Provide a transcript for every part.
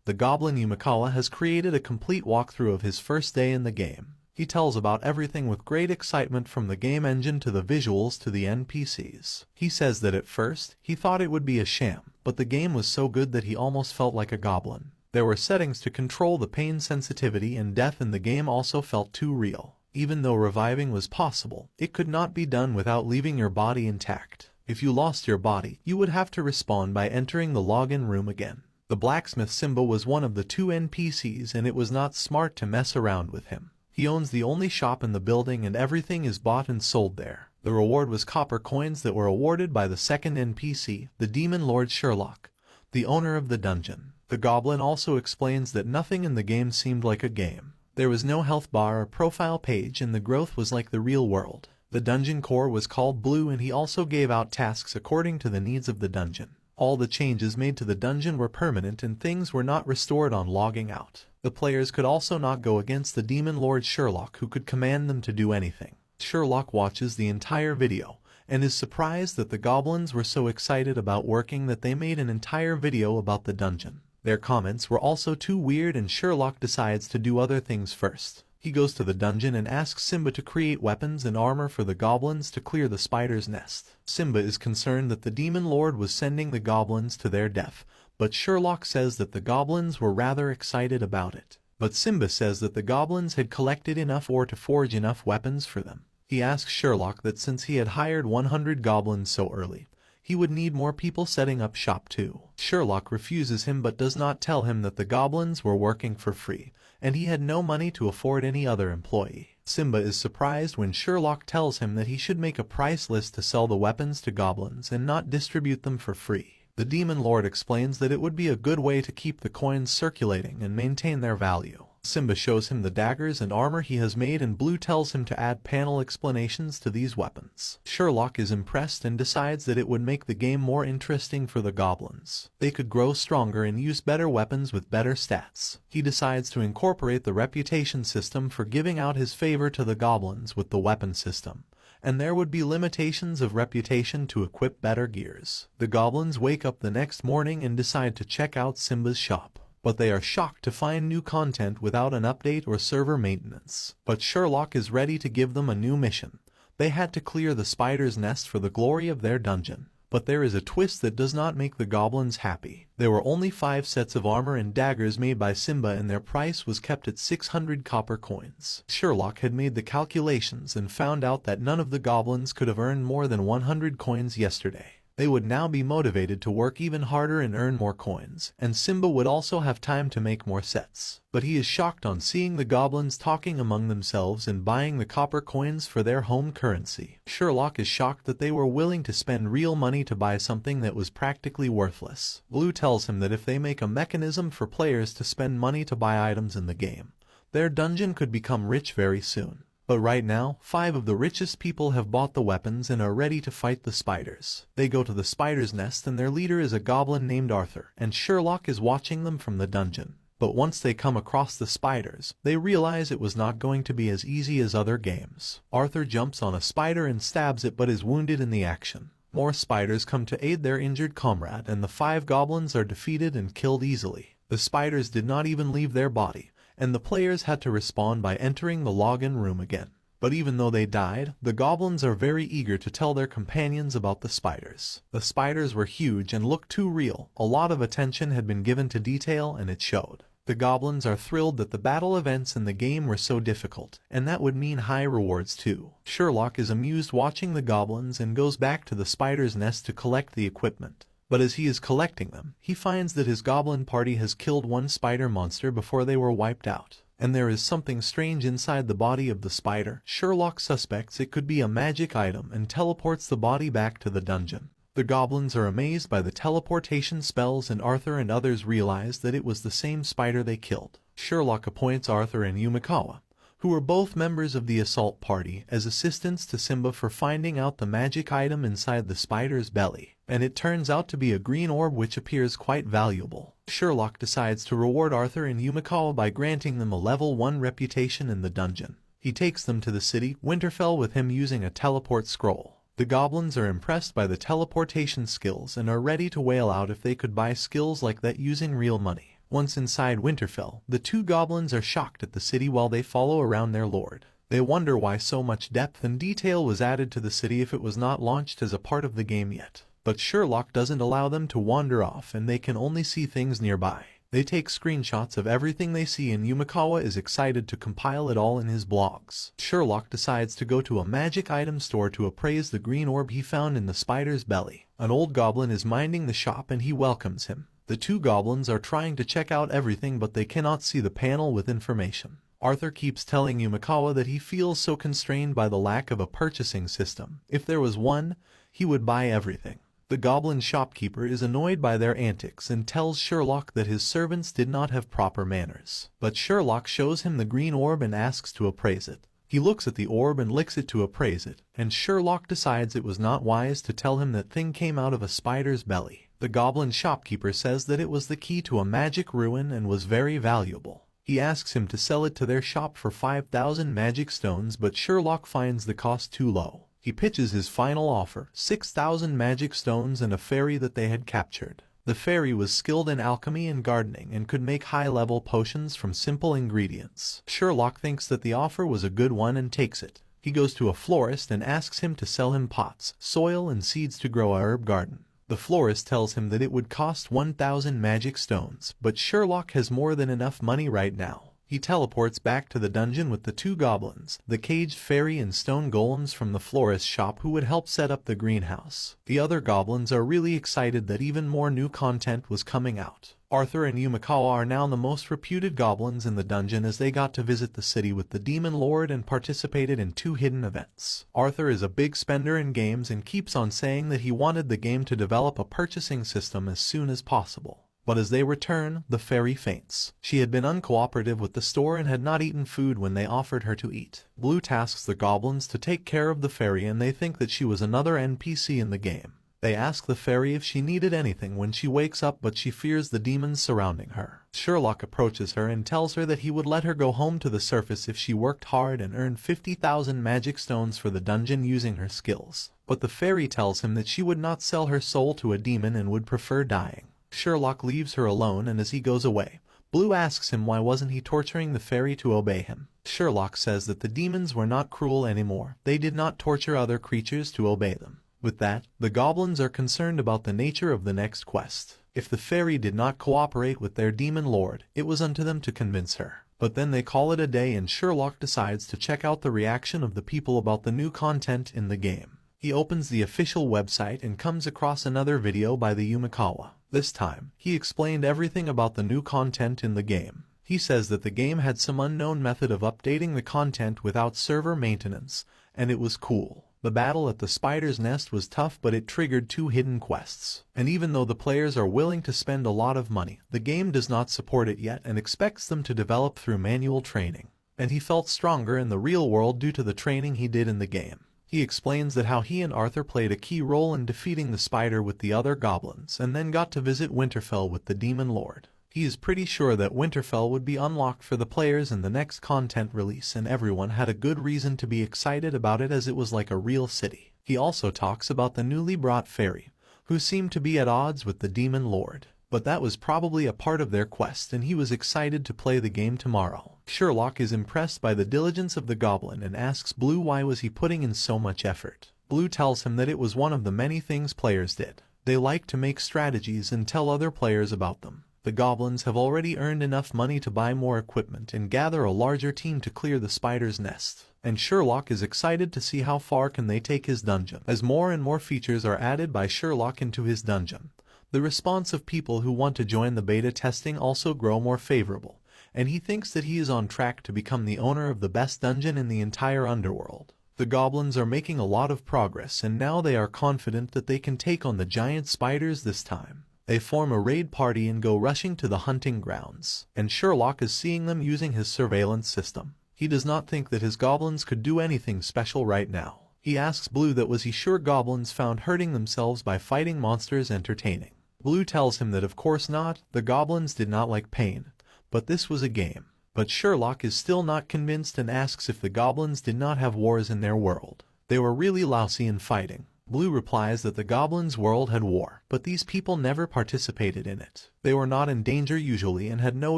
the goblin Yumikawa has created a complete walkthrough of his first day in the game. He tells about everything with great excitement, from the game engine to the visuals to the NPCs. He says that at first, he thought it would be a sham, but the game was so good that he almost felt like a goblin. There were settings to control the pain sensitivity, and death in the game also felt too real. Even though reviving was possible, it could not be done without leaving your body intact. If you lost your body, you would have to respawn by entering the login room again. The blacksmith Simba was one of the 2 NPCs, and it was not smart to mess around with him. He owns the only shop in the building, and everything is bought and sold there. The reward was copper coins that were awarded by the second NPC, the demon lord Sherlock, the owner of the dungeon. The goblin also explains that nothing in the game seemed like a game. There was no health bar or profile page, and the growth was like the real world. The dungeon core was called Blue, and he also gave out tasks according to the needs of the dungeon. All the changes made to the dungeon were permanent, and things were not restored on logging out. The players could also not go against the demon lord Sherlock, who could command them to do anything. Sherlock watches the entire video and is surprised that the goblins were so excited about working that they made an entire video about the dungeon. Their comments were also too weird, and Sherlock decides to do other things first. He goes to the dungeon and asks Simba to create weapons and armor for the goblins to clear the spider's nest. Simba is concerned that the demon lord was sending the goblins to their death, but Sherlock says that the goblins were rather excited about it. But Simba says that the goblins had collected enough ore to forge enough weapons for them. He asks Sherlock that since he had hired 100 goblins so early, he would need more people setting up shop too. Sherlock refuses him, but does not tell him that the goblins were working for free, and he had no money to afford any other employee. Simba is surprised when Sherlock tells him that he should make a price list to sell the weapons to goblins and not distribute them for free. The demon lord explains that it would be a good way to keep the coins circulating and maintain their value. Simba shows him the daggers and armor he has made, and Blue tells him to add panel explanations to these weapons. Sherlock is impressed and decides that it would make the game more interesting for the goblins. They could grow stronger and use better weapons with better stats. He decides to incorporate the reputation system for giving out his favor to the goblins with the weapon system, and there would be limitations of reputation to equip better gears. The goblins wake up the next morning and decide to check out Simba's shop, but they are shocked to find new content without an update or server maintenance. But Sherlock is ready to give them a new mission. They had to clear the spider's nest for the glory of their dungeon. But there is a twist that does not make the goblins happy. There were only 5 sets of armor and daggers made by Simba, and their price was kept at 600 copper coins. Sherlock had made the calculations and found out that none of the goblins could have earned more than 100 coins yesterday. They would now be motivated to work even harder and earn more coins, and Simba would also have time to make more sets. But he is shocked on seeing the goblins talking among themselves and buying the copper coins for their home currency. Sherlock is shocked that they were willing to spend real money to buy something that was practically worthless. Blue tells him that if they make a mechanism for players to spend money to buy items in the game, their dungeon could become rich very soon. But right now, 5 of the richest people have bought the weapons and are ready to fight the spiders. They go to the spider's nest, and their leader is a goblin named Arthur, and Sherlock is watching them from the dungeon. But once they come across the spiders, they realize it was not going to be as easy as other games. Arthur jumps on a spider and stabs it, but is wounded in the action. More spiders come to aid their injured comrade, and the 5 goblins are defeated and killed easily. The spiders did not even leave their body, and the players had to respawn by entering the login room again. But even though they died, the goblins are very eager to tell their companions about the spiders. The spiders were huge and looked too real. A lot of attention had been given to detail, and it showed. The goblins are thrilled that the battle events in the game were so difficult, and that would mean high rewards too. Sherlock is amused watching the goblins and goes back to the spider's nest to collect the equipment. But as he is collecting them, he finds that his goblin party has killed one spider monster before they were wiped out, and there is something strange inside the body of the spider. Sherlock suspects it could be a magic item and teleports the body back to the dungeon. The goblins are amazed by the teleportation spells, and Arthur and others realize that it was the same spider they killed. Sherlock appoints Arthur and Yumikawa, who were both members of the assault party, as assistants to Simba for finding out the magic item inside the spider's belly, and it turns out to be a green orb which appears quite valuable. Sherlock decides to reward Arthur and Yumikawa by granting them a level 1 reputation in the dungeon. He takes them to the city Winterfell with him using a teleport scroll. The goblins are impressed by the teleportation skills and are ready to wail out if they could buy skills like that using real money. Once inside Winterfell, the two goblins are shocked at the city while they follow around their lord. They wonder why so much depth and detail was added to the city if it was not launched as a part of the game yet. But Sherlock doesn't allow them to wander off and they can only see things nearby. They take screenshots of everything they see and Yumikawa is excited to compile it all in his blogs. Sherlock decides to go to a magic item store to appraise the green orb he found in the spider's belly. An old goblin is minding the shop and he welcomes him. The two goblins are trying to check out everything but they cannot see the panel with information. Arthur keeps telling Yumikawa that he feels so constrained by the lack of a purchasing system. If there was one, he would buy everything. The goblin shopkeeper is annoyed by their antics and tells Sherlock that his servants did not have proper manners. But Sherlock shows him the green orb and asks to appraise it. He looks at the orb and licks it to appraise it, and Sherlock decides it was not wise to tell him that thing came out of a spider's belly. The goblin shopkeeper says that it was the key to a magic ruin and was very valuable. He asks him to sell it to their shop for 5,000 magic stones, but Sherlock finds the cost too low. He pitches his final offer, 6,000 magic stones and a fairy that they had captured. The fairy was skilled in alchemy and gardening and could make high-level potions from simple ingredients. Sherlock thinks that the offer was a good one and takes it. He goes to a florist and asks him to sell him pots, soil and seeds to grow a herb garden. The florist tells him that it would cost 1,000 magic stones, but Sherlock has more than enough money right now. He teleports back to the dungeon with the two goblins, the caged fairy and stone golems from the florist's shop who would help set up the greenhouse. The other goblins are really excited that even more new content was coming out. Arthur and Yumikawa are now the most reputed goblins in the dungeon as they got to visit the city with the demon lord and participated in 2 hidden events. Arthur is a big spender in games and keeps on saying that he wanted the game to develop a purchasing system as soon as possible. But as they return, the fairy faints. She had been uncooperative with the store and had not eaten food when they offered her to eat. Blue tasks the goblins to take care of the fairy and they think that she was another NPC in the game. They ask the fairy if she needed anything when she wakes up, but she fears the demons surrounding her. Sherlock approaches her and tells her that he would let her go home to the surface if she worked hard and earned 50,000 magic stones for the dungeon using her skills. But the fairy tells him that she would not sell her soul to a demon and would prefer dying. Sherlock leaves her alone, and as he goes away, Blue asks him why wasn't he torturing the fairy to obey him. Sherlock says that the demons were not cruel anymore. They did not torture other creatures to obey them. With that, the goblins are concerned about the nature of the next quest. If the fairy did not cooperate with their demon lord, it was unto them to convince her. But then they call it a day and Sherlock decides to check out the reaction of the people about the new content in the game. He opens the official website and comes across another video by the Yumikawa. This time, he explained everything about the new content in the game. He says that the game had some unknown method of updating the content without server maintenance, and it was cool. The battle at the spider's nest was tough, but it triggered 2 hidden quests. And even though the players are willing to spend a lot of money, the game does not support it yet and expects them to develop through manual training. And he felt stronger in the real world due to the training he did in the game. He explains that how he and Arthur played a key role in defeating the spider with the other goblins and then got to visit Winterfell with the demon lord. He is pretty sure that Winterfell would be unlocked for the players in the next content release, and everyone had a good reason to be excited about it as it was like a real city. He also talks about the newly brought fairy, who seemed to be at odds with the demon lord. But that was probably a part of their quest and he was excited to play the game tomorrow. Sherlock is impressed by the diligence of the goblin and asks Blue why was he putting in so much effort. Blue tells him that it was one of the many things players did. They like to make strategies and tell other players about them. The goblins have already earned enough money to buy more equipment and gather a larger team to clear the spider's nest. And Sherlock is excited to see how far can they take his dungeon. As more and more features are added by Sherlock into his dungeon, the response of people who want to join the beta testing also grow more favorable, and he thinks that he is on track to become the owner of the best dungeon in the entire underworld. The goblins are making a lot of progress and now they are confident that they can take on the giant spiders this time. They form a raid party and go rushing to the hunting grounds, and Sherlock is seeing them using his surveillance system. He does not think that his goblins could do anything special right now. He asks Blue that was he sure goblins found hurting themselves by fighting monsters entertaining. Blue tells him that of course not, the goblins did not like pain, but this was a game. But Sherlock is still not convinced and asks if the goblins did not have wars in their world. They were really lousy in fighting. Blue replies that the goblins' world had war, but these people never participated in it. They were not in danger usually and had no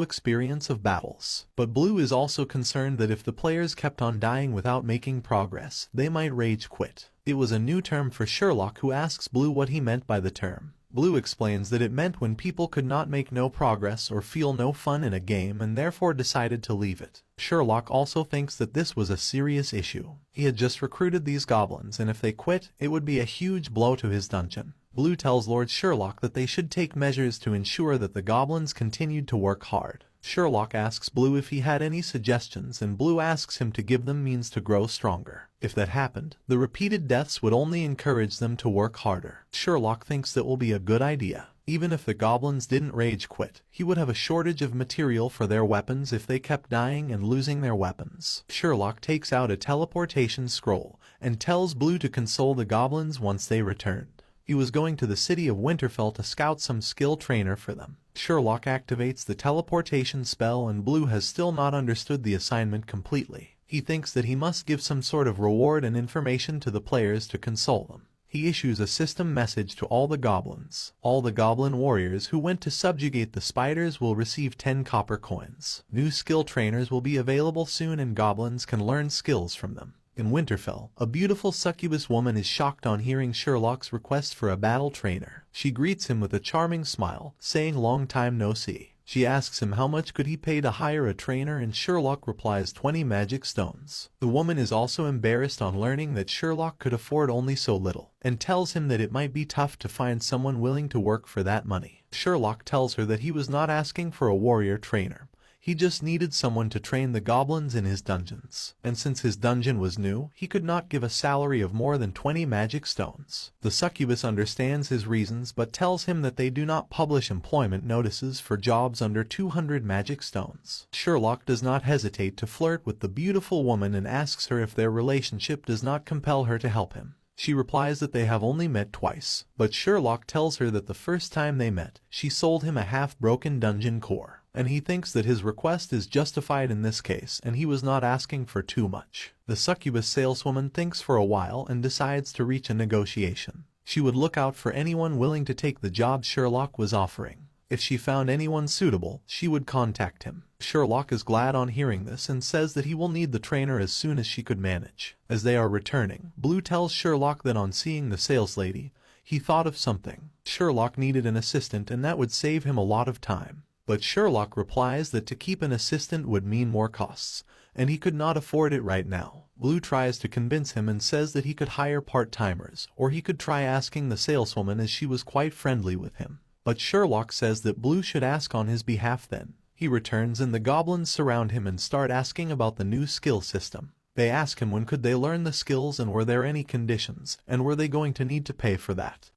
experience of battles. But Blue is also concerned that if the players kept on dying without making progress, they might rage quit. It was a new term for Sherlock, who asks Blue what he meant by the term. Blue explains that it meant when people could not make no progress or feel no fun in a game and therefore decided to leave it. Sherlock also thinks that this was a serious issue. He had just recruited these goblins, and if they quit, it would be a huge blow to his dungeon. Blue tells Lord Sherlock that they should take measures to ensure that the goblins continued to work hard. Sherlock asks Blue if he had any suggestions, and Blue asks him to give them means to grow stronger. If that happened, the repeated deaths would only encourage them to work harder. Sherlock thinks that will be a good idea. Even if the goblins didn't rage quit, he would have a shortage of material for their weapons if they kept dying and losing their weapons. Sherlock takes out a teleportation scroll and tells Blue to console the goblins once they returned. He was going to the city of Winterfell to scout some skill trainer for them. Sherlock activates the teleportation spell, and Blue has still not understood the assignment completely. He thinks that he must give some sort of reward and information to the players to console them. He issues a system message to all the goblins. All the goblin warriors who went to subjugate the spiders will receive 10 copper coins. New skill trainers will be available soon, and goblins can learn skills from them. In Winterfell, a beautiful succubus woman is shocked on hearing Sherlock's request for a battle trainer. She greets him with a charming smile, saying long time no see. She asks him how much could he pay to hire a trainer, and Sherlock replies 20 magic stones. The woman is also embarrassed on learning that Sherlock could afford only so little, and tells him that it might be tough to find someone willing to work for that money. Sherlock tells her that he was not asking for a warrior trainer. He just needed someone to train the goblins in his dungeons. And since his dungeon was new, he could not give a salary of more than 20 magic stones. The succubus understands his reasons but tells him that they do not publish employment notices for jobs under 200 magic stones. Sherlock does not hesitate to flirt with the beautiful woman and asks her if their relationship does not compel her to help him. She replies that they have only met twice, but Sherlock tells her that the first time they met, she sold him a half-broken dungeon core, and he thinks that his request is justified in this case and he was not asking for too much. The succubus saleswoman thinks for a while and decides to reach a negotiation. She would look out for anyone willing to take the job Sherlock was offering. If she found anyone suitable, she would contact him. Sherlock is glad on hearing this and says that he will need the trainer as soon as she could manage. As they are returning, Blue tells Sherlock that on seeing the saleslady, he thought of something. Sherlock needed an assistant and that would save him a lot of time. But Sherlock replies that to keep an assistant would mean more costs, and he could not afford it right now. Blue tries to convince him and says that he could hire part-timers, or he could try asking the saleswoman, as she was quite friendly with him. But Sherlock says that Blue should ask on his behalf then. He returns and the goblins surround him and start asking about the new skill system. They ask him when could they learn the skills and were there any conditions, and were they going to need to pay for that.